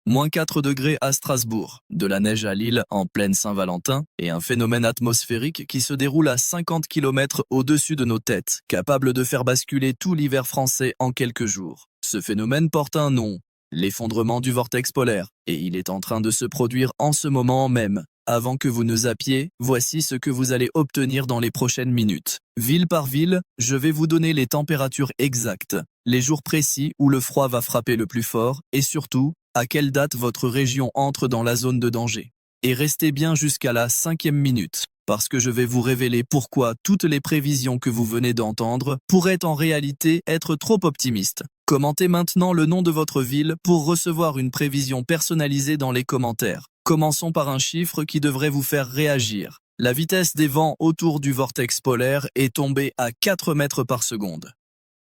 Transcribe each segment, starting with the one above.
-4 degrés à Strasbourg, de la neige à Lille en pleine Saint-Valentin et un phénomène atmosphérique qui se déroule à 50 km au-dessus de nos têtes, capable de faire basculer tout l'hiver français en quelques jours. Ce phénomène porte un nom, l'effondrement du vortex polaire, et il est en train de se produire en ce moment même. Avant que vous ne zappiez, voici ce que vous allez obtenir dans les prochaines minutes. Ville par ville, je vais vous donner les températures exactes, les jours précis où le froid va frapper le plus fort et surtout, à quelle date votre région entre dans la zone de danger. Et restez bien jusqu'à la 5e minute, parce que je vais vous révéler pourquoi toutes les prévisions que vous venez d'entendre pourraient en réalité être trop optimistes. Commentez maintenant le nom de votre ville pour recevoir une prévision personnalisée dans les commentaires. Commençons par un chiffre qui devrait vous faire réagir. La vitesse des vents autour du vortex polaire est tombée à 4 mètres par seconde.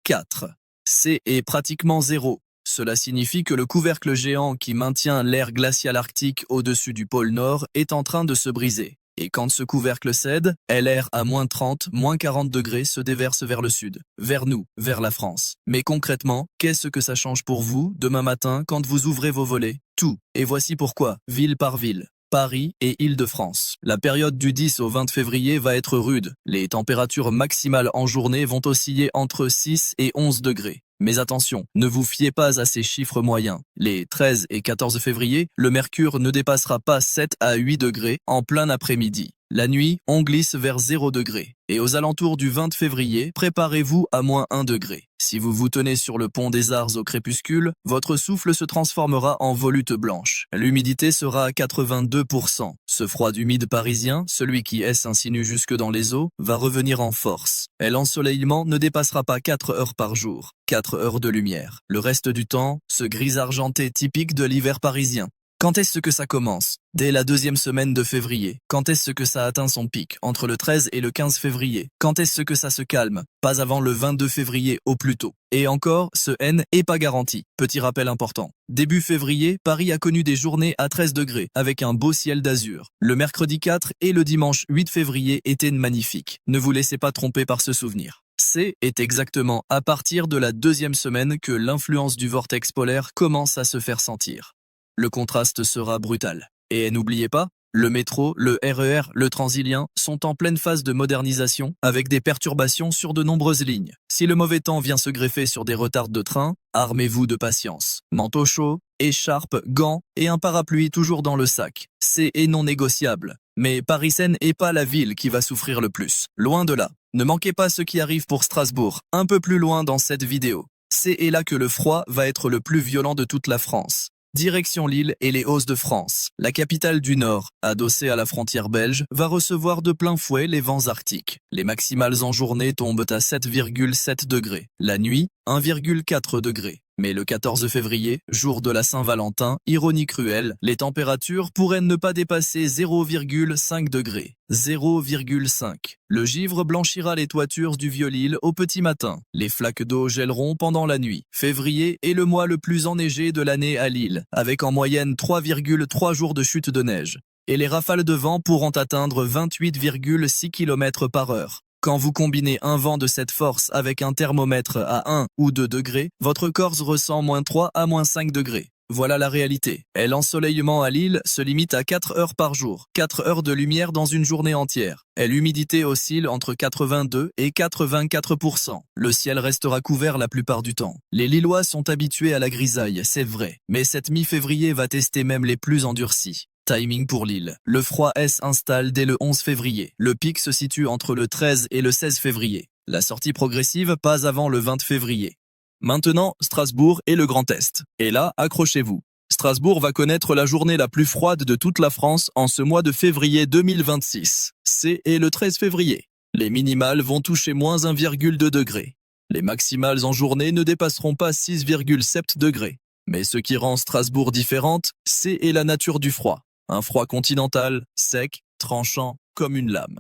4. C est pratiquement 0. Cela signifie que le couvercle géant qui maintient l'air glacial arctique au-dessus du pôle Nord est en train de se briser. Et quand ce couvercle cède, l'air à -30, -40 degrés se déverse vers le sud, vers nous, vers la France. Mais concrètement, qu'est-ce que ça change pour vous demain matin quand vous ouvrez vos volets? Tout. Et voici pourquoi, ville par ville. Paris et Île-de-France. La période du 10 au 20 février va être rude. Les températures maximales en journée vont osciller entre 6 et 11 degrés. Mais attention, ne vous fiez pas à ces chiffres moyens. Les 13 et 14 février, le mercure ne dépassera pas 7 à 8 degrés en plein après-midi. La nuit, on glisse vers 0 degré. Et aux alentours du 20 février, préparez-vous à -1 degré. Si vous vous tenez sur le pont des Arts au crépuscule, votre souffle se transformera en volute blanche. L'humidité sera à 82%. Ce froid humide parisien, celui qui s'insinue jusque dans les eaux, va revenir en force. Et l'ensoleillement ne dépassera pas 4 heures par jour. 4 heures de lumière. Le reste du temps, ce gris argenté typique de l'hiver parisien. Quand est-ce que ça commence? Dès la 2e semaine de février. Quand est-ce que ça atteint son pic? Entre le 13 et le 15 février. Quand est-ce que ça se calme? Pas avant le 22 février au plus tôt. Et encore, ce N est pas garanti. Petit rappel important. Début février, Paris a connu des journées à 13 degrés, avec un beau ciel d'azur. Le mercredi 4 et le dimanche 8 février étaient magnifiques. Ne vous laissez pas tromper par ce souvenir. C'est exactement à partir de la 2e semaine que l'influence du vortex polaire commence à se faire sentir. Le contraste sera brutal. Et n'oubliez pas, le métro, le RER, le Transilien sont en pleine phase de modernisation avec des perturbations sur de nombreuses lignes. Si le mauvais temps vient se greffer sur des retards de train, armez-vous de patience. Manteau chaud, écharpe, gants et un parapluie toujours dans le sac. C'est non négociable. Mais Paris-Seine n'est pas la ville qui va souffrir le plus. Loin de là. Ne manquez pas ce qui arrive pour Strasbourg, un peu plus loin dans cette vidéo. C'est là que le froid va être le plus violent de toute la France. Direction Lille et les Hauts-de-France. La capitale du Nord, adossée à la frontière belge, va recevoir de plein fouet les vents arctiques. Les maximales en journée tombent à 7,7 degrés. La nuit, 1,4 degrés. Mais le 14 février, jour de la Saint-Valentin, ironie cruelle, les températures pourraient ne pas dépasser 0,5 degrés. 0,5. Le givre blanchira les toitures du Vieux-Lille au petit matin. Les flaques d'eau gèleront pendant la nuit. Février est le mois le plus enneigé de l'année à Lille, avec en moyenne 3,3 jours de chute de neige. Et les rafales de vent pourront atteindre 28,6 km par heure. Quand vous combinez un vent de cette force avec un thermomètre à 1 ou 2 degrés, votre corps ressent -3 à -5 degrés. Voilà la réalité. Et l'ensoleillement à Lille se limite à 4 heures par jour, 4 heures de lumière dans une journée entière. Et l'humidité oscille entre 82 et 84%. Le ciel restera couvert la plupart du temps. Les Lillois sont habitués à la grisaille, c'est vrai. Mais cette mi-février va tester même les plus endurcis. Timing pour Lille. Le froid s'installe dès le 11 février. Le pic se situe entre le 13 et le 16 février. La sortie progressive pas avant le 20 février. Maintenant, Strasbourg et le Grand Est. Et là, accrochez-vous. Strasbourg va connaître la journée la plus froide de toute la France en ce mois de février 2026. C'est le 13 février. Les minimales vont toucher -1,2 degré. Les maximales en journée ne dépasseront pas 6,7 degrés. Mais ce qui rend Strasbourg différente, c'est la nature du froid. Un froid continental, sec, tranchant, comme une lame.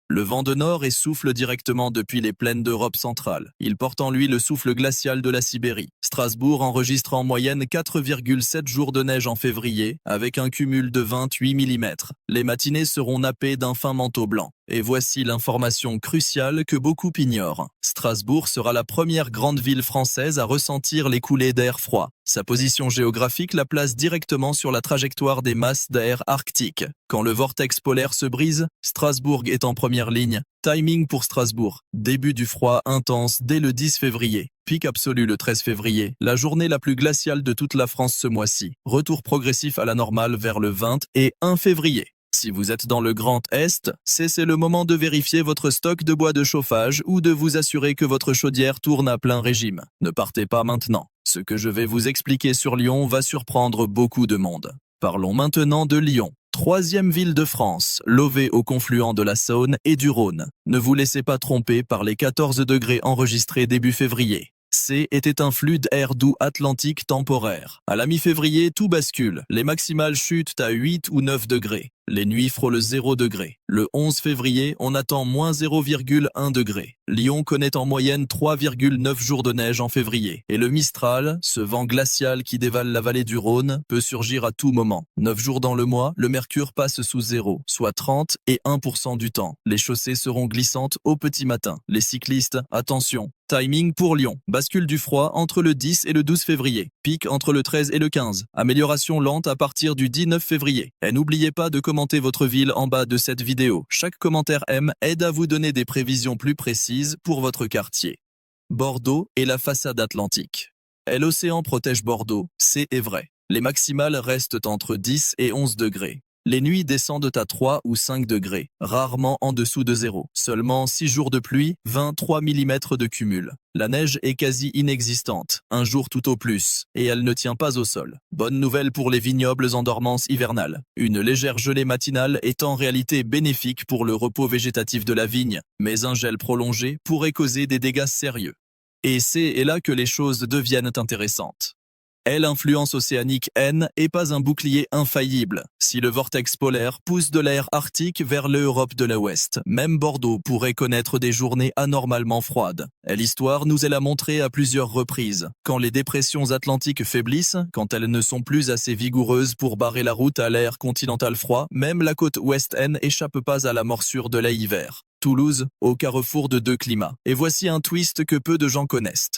Le vent de nord souffle directement depuis les plaines d'Europe centrale. Il porte en lui le souffle glacial de la Sibérie. Strasbourg enregistre en moyenne 4,7 jours de neige en février, avec un cumul de 28 mm. Les matinées seront nappées d'un fin manteau blanc. Et voici l'information cruciale que beaucoup ignorent. Strasbourg sera la première grande ville française à ressentir les coulées d'air froid. Sa position géographique la place directement sur la trajectoire des masses d'air arctique. Quand le vortex polaire se brise, Strasbourg est en première ligne. Timing pour Strasbourg. Début du froid intense dès le 10 février. Pic absolu le 13 février, la journée la plus glaciale de toute la France ce mois-ci. Retour progressif à la normale vers le 20 et 1 février. Si vous êtes dans le Grand Est, c'est le moment de vérifier votre stock de bois de chauffage ou de vous assurer que votre chaudière tourne à plein régime. Ne partez pas maintenant. Ce que je vais vous expliquer sur Lyon va surprendre beaucoup de monde. Parlons maintenant de Lyon. Troisième ville de France, levée au confluent de la Saône et du Rhône. Ne vous laissez pas tromper par les 14 degrés enregistrés début février. C était un flux d'air doux atlantique temporaire. À la mi-février, tout bascule. Les maximales chutent à 8 ou 9 degrés. Les nuits frôlent 0 degré. Le 11 février, on attend moins 0,1 degré. Lyon connaît en moyenne 3,9 jours de neige en février. Et le Mistral, ce vent glacial qui dévale la vallée du Rhône, peut surgir à tout moment. 9 jours dans le mois, le mercure passe sous 0, soit 30 et 1% du temps. Les chaussées seront glissantes au petit matin. Les cyclistes, attention. Timing pour Lyon. Bascule du froid entre le 10 et le 12 février. Pic entre le 13 et le 15. Amélioration lente à partir du 19 février. Et n'oubliez pas de commenter votre ville en bas de cette vidéo. Chaque commentaire aide à vous donner des prévisions plus précises pour votre quartier. Bordeaux et la façade atlantique. L'océan protège Bordeaux, c'est vrai. Les maximales restent entre 10 et 11 degrés. Les nuits descendent à 3 ou 5 degrés, rarement en dessous de 0. Seulement 6 jours de pluie, 23 mm de cumul. La neige est quasi inexistante, un jour tout au plus, et elle ne tient pas au sol. Bonne nouvelle pour les vignobles en dormance hivernale. Une légère gelée matinale est en réalité bénéfique pour le repos végétatif de la vigne, mais un gel prolongé pourrait causer des dégâts sérieux. Et c'est là que les choses deviennent intéressantes. L'influence océanique n'est pas un bouclier infaillible. Si le vortex polaire pousse de l'air arctique vers l'Europe de l'Ouest, même Bordeaux pourrait connaître des journées anormalement froides. L'histoire nous l'a montré à plusieurs reprises. Quand les dépressions atlantiques faiblissent, quand elles ne sont plus assez vigoureuses pour barrer la route à l'air continental froid, même la côte ouest n'échappe pas à la morsure de l'hiver. Toulouse, au carrefour de deux climats. Et voici un twist que peu de gens connaissent.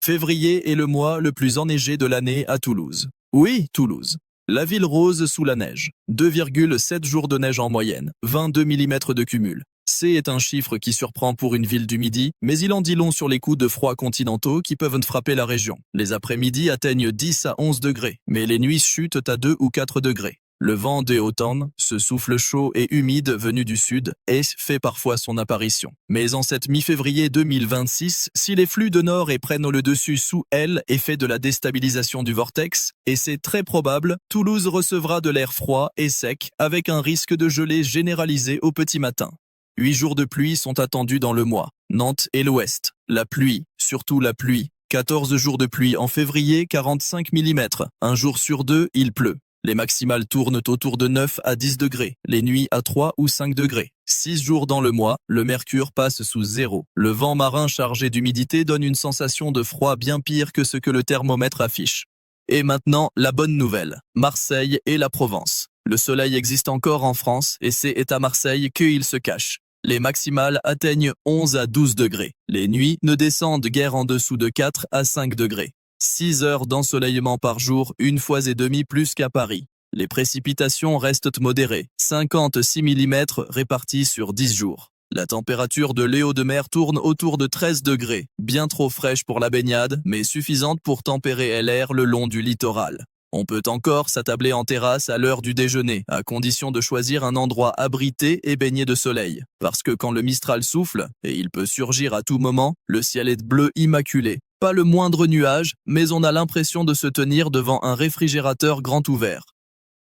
Février est le mois le plus enneigé de l'année à Toulouse. Oui, Toulouse. La ville rose sous la neige. 2,7 jours de neige en moyenne, 22 mm de cumul. C est un chiffre qui surprend pour une ville du Midi, mais il en dit long sur les coups de froid continentaux qui peuvent frapper la région. Les après-midi atteignent 10 à 11 degrés, mais les nuits chutent à 2 ou 4 degrés. Le vent des Hautaines, ce souffle chaud et humide venu du sud, fait parfois son apparition. Mais en cette mi-février 2026, si les flux de nord prennent le dessus sous effet de la déstabilisation du vortex, et c'est très probable, Toulouse recevra de l'air froid et sec avec un risque de gelée généralisé au petit matin. 8 jours de pluie sont attendus dans le mois. Nantes et l'Ouest. La pluie, surtout la pluie. 14 jours de pluie en février, 45 mm. Un jour sur deux, il pleut. Les maximales tournent autour de 9 à 10 degrés, les nuits à 3 ou 5 degrés. 6 jours dans le mois, le mercure passe sous 0. Le vent marin chargé d'humidité donne une sensation de froid bien pire que ce que le thermomètre affiche. Et maintenant, la bonne nouvelle. Marseille et la Provence. Le soleil existe encore en France et c'est à Marseille qu'il se cache. Les maximales atteignent 11 à 12 degrés. Les nuits ne descendent guère en dessous de 4 à 5 degrés. 6 heures d'ensoleillement par jour, une fois et demie plus qu'à Paris. Les précipitations restent modérées, 56 mm répartis sur 10 jours. La température de l'eau de mer tourne autour de 13 degrés, bien trop fraîche pour la baignade, mais suffisante pour tempérer l'air le long du littoral. On peut encore s'attabler en terrasse à l'heure du déjeuner, à condition de choisir un endroit abrité et baigné de soleil. Parce que quand le Mistral souffle, et il peut surgir à tout moment, le ciel est bleu immaculé. Pas le moindre nuage, mais on a l'impression de se tenir devant un réfrigérateur grand ouvert.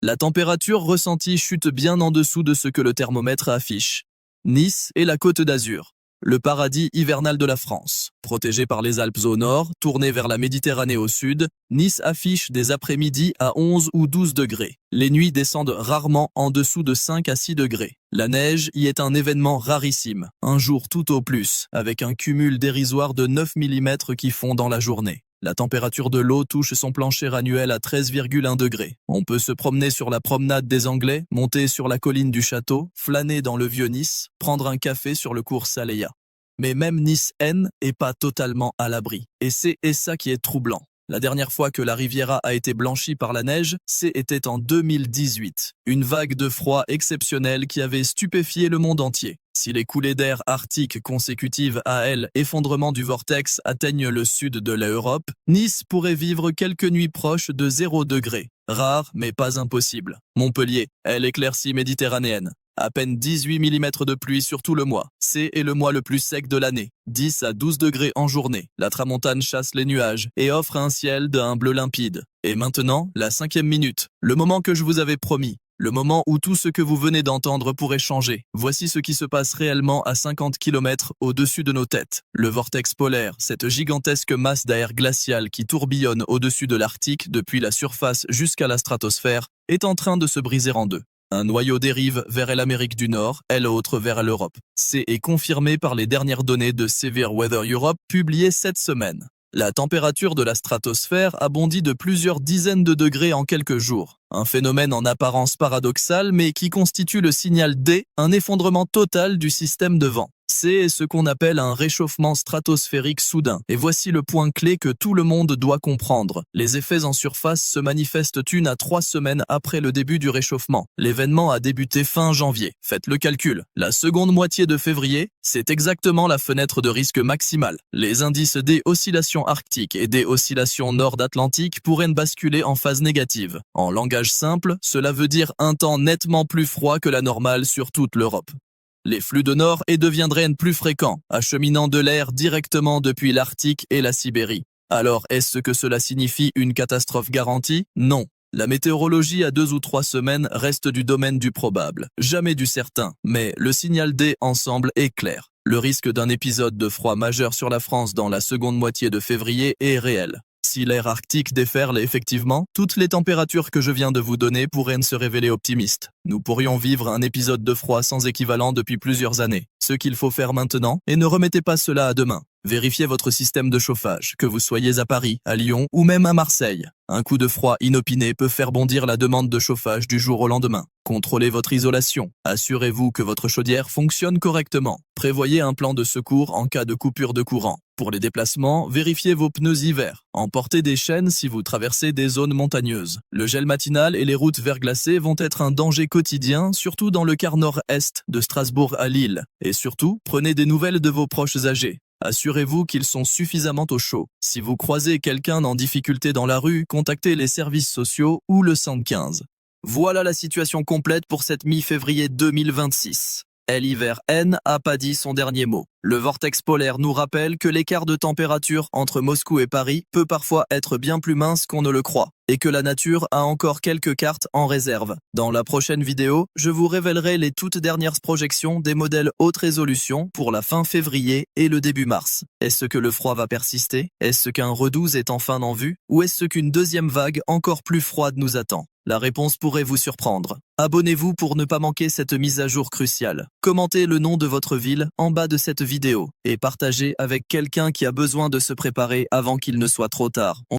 La température ressentie chute bien en dessous de ce que le thermomètre affiche. Nice et la Côte d'Azur. Le paradis hivernal de la France. Protégé par les Alpes au nord, tourné vers la Méditerranée au sud, Nice affiche des après-midi à 11 ou 12 degrés. Les nuits descendent rarement en dessous de 5 à 6 degrés. La neige y est un événement rarissime, un jour tout au plus, avec un cumul dérisoire de 9 mm qui fond dans la journée. La température de l'eau touche son plancher annuel à 13,1 degrés. On peut se promener sur la promenade des Anglais, monter sur la colline du château, flâner dans le vieux Nice, prendre un café sur le cours Saléa. Mais même Nice-N est pas totalement à l'abri. Et c'est ça qui est troublant. La dernière fois que la Riviera a été blanchie par la neige, c'était en 2018. Une vague de froid exceptionnelle qui avait stupéfié le monde entier. Si les coulées d'air arctiques consécutives à effondrement du vortex atteignent le sud de l'Europe, Nice pourrait vivre quelques nuits proches de 0 degré. Rare, mais pas impossible. Montpellier, éclaircie méditerranéenne. À peine 18 mm de pluie sur tout le mois. C'est le mois le plus sec de l'année. 10 à 12 degrés en journée. La tramontane chasse les nuages et offre un ciel d'un bleu limpide. Et maintenant, la 5e minute. Le moment que je vous avais promis. Le moment où tout ce que vous venez d'entendre pourrait changer. Voici ce qui se passe réellement à 50 km au-dessus de nos têtes. Le vortex polaire, cette gigantesque masse d'air glacial qui tourbillonne au-dessus de l'Arctique depuis la surface jusqu'à la stratosphère, est en train de se briser en deux. Un noyau dérive vers l'Amérique du Nord, l'autre vers l'Europe. C'est confirmé par les dernières données de Severe Weather Europe publiées cette semaine. La température de la stratosphère a bondi de plusieurs dizaines de degrés en quelques jours. Un phénomène en apparence paradoxal mais qui constitue le signal D, un effondrement total du système de vent. C'est ce qu'on appelle un réchauffement stratosphérique soudain. Et voici le point clé que tout le monde doit comprendre. Les effets en surface se manifestent 1 à 3 semaines après le début du réchauffement. L'événement a débuté fin janvier. Faites le calcul. La seconde moitié de février, c'est exactement la fenêtre de risque maximale. Les indices des oscillations arctiques et des oscillations nord-atlantiques pourraient basculer en phase négative. En langage simple, cela veut dire un temps nettement plus froid que la normale sur toute l'Europe. Les flux de nord deviendraient plus fréquents, acheminant de l'air directement depuis l'Arctique et la Sibérie. Alors, est-ce que cela signifie une catastrophe garantie? Non. La météorologie à 2 ou 3 semaines reste du domaine du probable, jamais du certain, mais le signal D ensemble est clair. Le risque d'un épisode de froid majeur sur la France dans la seconde moitié de février est réel. Si l'air arctique déferle effectivement, toutes les températures que je viens de vous donner pourraient se révéler optimistes. Nous pourrions vivre un épisode de froid sans équivalent depuis plusieurs années. Ce qu'il faut faire maintenant, et ne remettez pas cela à demain. Vérifiez votre système de chauffage, que vous soyez à Paris, à Lyon ou même à Marseille. Un coup de froid inopiné peut faire bondir la demande de chauffage du jour au lendemain. Contrôlez votre isolation. Assurez-vous que votre chaudière fonctionne correctement. Prévoyez un plan de secours en cas de coupure de courant. Pour les déplacements, vérifiez vos pneus hiver. Emportez des chaînes si vous traversez des zones montagneuses. Le gel matinal et les routes verglacées vont être un danger quotidien, surtout dans le quart nord-est de Strasbourg à Lille. Et surtout, prenez des nouvelles de vos proches âgés. Assurez-vous qu'ils sont suffisamment au chaud. Si vous croisez quelqu'un en difficulté dans la rue, contactez les services sociaux ou le 115. Voilà la situation complète pour cette mi-février 2026. L'hiver N a pas dit son dernier mot. Le vortex polaire nous rappelle que l'écart de température entre Moscou et Paris peut parfois être bien plus mince qu'on ne le croit, et que la nature a encore quelques cartes en réserve. Dans la prochaine vidéo, je vous révélerai les toutes dernières projections des modèles haute résolution pour la fin février et le début mars. Est-ce que le froid va persister? Est-ce qu'un redouze est enfin en vue? Ou est-ce qu'une deuxième vague encore plus froide nous attend? La réponse pourrait vous surprendre. Abonnez-vous pour ne pas manquer cette mise à jour cruciale. Commentez le nom de votre ville en bas de cette vidéo et partagez avec quelqu'un qui a besoin de se préparer avant qu'il ne soit trop tard.